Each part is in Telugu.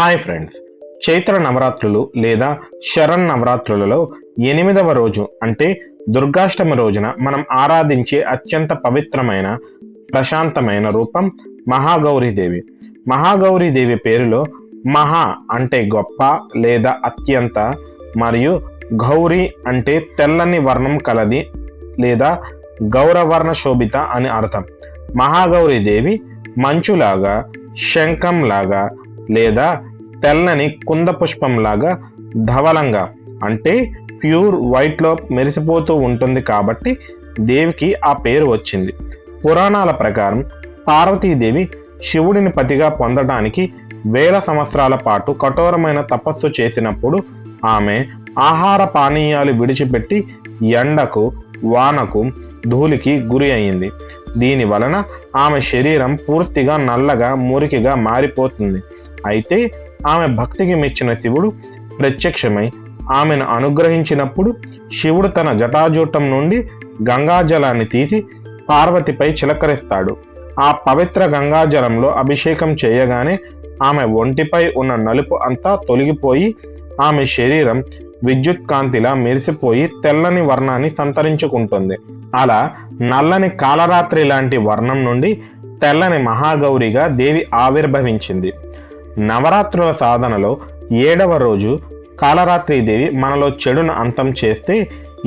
హాయ్ ఫ్రెండ్స్, చైత్ర నవరాత్రులు లేదా శరణ్ నవరాత్రులలో 8వ రోజు అంటే దుర్గాష్టమి రోజున మనం ఆరాధించే అత్యంత పవిత్రమైన ప్రశాంతమైన రూపం మహాగౌరీదేవి. మహాగౌరీదేవి పేరులో మహా అంటే గొప్ప లేదా అత్యంత మరియు గౌరీ అంటే తెల్లని వర్ణం కలది లేదా గౌరవర్ణ శోభిత అని అర్థం. మహాగౌరీదేవి మంచులాగా, శంఖంలాగా లేదా తెల్లని కుంద పుష్పంలాగా ధవలంగా అంటే ప్యూర్ వైట్లో మెరిసిపోతూ ఉంటుంది కాబట్టి దేవికి ఆ పేరు వచ్చింది. పురాణాల ప్రకారం పార్వతీదేవి శివుడిని పతిగా పొందడానికి 1000 సంవత్సరాల పాటు కఠోరమైన తపస్సు చేసినప్పుడు ఆమె ఆహార పానీయాలు విడిచిపెట్టి ఎండకు, వానకు, ధూళికి గురి అయింది. దీని వలన ఆమె శరీరం పూర్తిగా నల్లగా, మురికిగా మారిపోతుంది. అయితే ఆమె భక్తికి మెచ్చిన శివుడు ప్రత్యక్షమై ఆమెను అనుగ్రహించినప్పుడు శివుడు తన జటాజూటం నుండి గంగాజలాన్ని తీసి పార్వతిపై చిలకరిస్తాడు. ఆ పవిత్ర గంగాజలంలో అభిషేకం చేయగానే ఆమె ఒంటిపై ఉన్న నలుపు అంతా తొలగిపోయి ఆమె శరీరం విద్యుత్ కాంతిలా మెరిసిపోయి తెల్లని వర్ణాన్ని సంతరించుకుంటుంది. అలా నల్లని కాలరాత్రి లాంటి వర్ణం నుండి తెల్లని మహాగౌరిగా దేవి ఆవిర్భవించింది. నవరాత్రుల సాధనలో 7వ రోజు కాలరాత్రీదేవి మనలో చెడును అంతం చేస్తే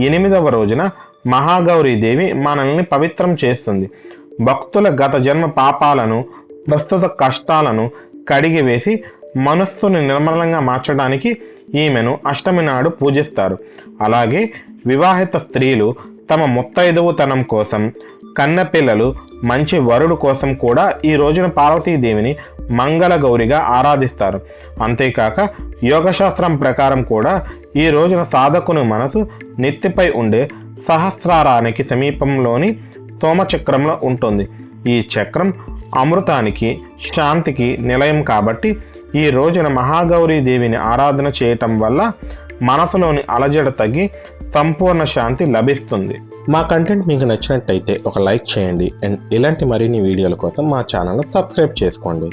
8వ రోజున మహాగౌరీదేవి మనల్ని పవిత్రం చేస్తుంది. భక్తుల గత జన్మ పాపాలను, ప్రస్తుత కష్టాలను కడిగివేసి మనస్సును నిర్మలంగా మార్చడానికి ఈమెను అష్టమి నాడు పూజిస్తారు. అలాగే వివాహిత స్త్రీలు తమ ముత్తైదువుతనం కోసం, కన్నెపిల్లలు, మంచి వరుడు కోసం కూడా ఈ రోజున పార్వతీదేవిని మంగళగౌరిగా ఆరాధిస్తారు. అంతేకాక యోగశాస్త్రం ప్రకారం కూడా ఈ రోజున సాధకుని మనసు నెత్తిపై ఉండే సహస్రారానికి సమీపంలోని సోమచక్రంలో ఉంటుంది. ఈ చక్రం అమృతానికి, శాంతికి నిలయం కాబట్టి ఈ రోజున మహాగౌరీదేవిని ఆరాధన చేయటం వల్ల మనసులోని అలజడ తగ్గి సంపూర్ణ శాంతి లభిస్తుంది. మా కంటెంట్ మీకు నచ్చినట్టయితే ఒక లైక్ చేయండి అండ్ ఇలాంటి మరిన్ని వీడియోల కోసం మా ఛానల్ను సబ్స్క్రైబ్ చేసుకోండి.